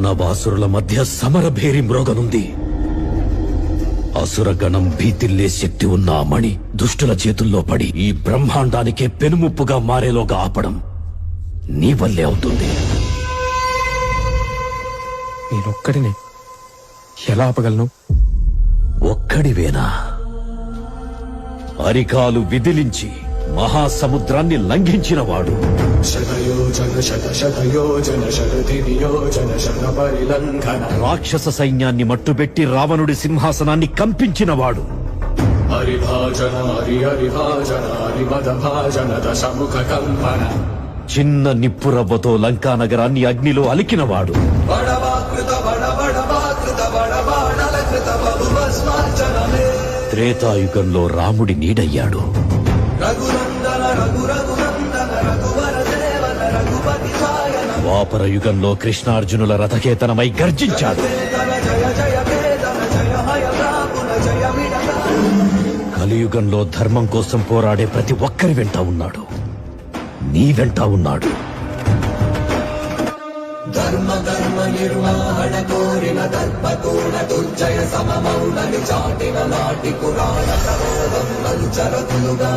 దానవాసురుల మధ్య సమరభేరి మ్రోగనుంది. అసురగణం భీతిల్లే శక్తి ఉన్న ఆ మణి దుష్టుల చేతుల్లో పడి ఈ బ్రహ్మాండానికే పెనుముప్పుగా మారేలోగా ఆపడం నీ వల్లే అవుతుంది. నేనొక్కడినే ఎలా ఆపగలను? ఒక్కడివేనా? అరికాలు విదిలించి మహాసముద్రాన్ని లంఘించినవాడు. రాక్షస సైన్యాన్ని మట్టుబెట్టి రావణుడి సింహాసనాన్ని కంపించినవాడు. చిన్న నిప్పురవ్వతో లంకా నగరాన్ని అగ్నిలో అలికినవాడు. త్రేతాయుగంలో రాముడి నీడయ్యాడు. ద్వాపర యుగంలో కృష్ణార్జునుల రథకేతనమై గర్జించాడు. కలియుగంలో ధర్మం కోసం పోరాడే ప్రతి ఒక్కరి వెంట ఉన్నాడు. నీ వెంట ఉన్నాడు. ధర్మ నిర్వహణ కోరిన దర్పతోడ దుర్జయ సమమౌనని చాటిన నాటి పురాణ ప్రబోధం చరతులుగా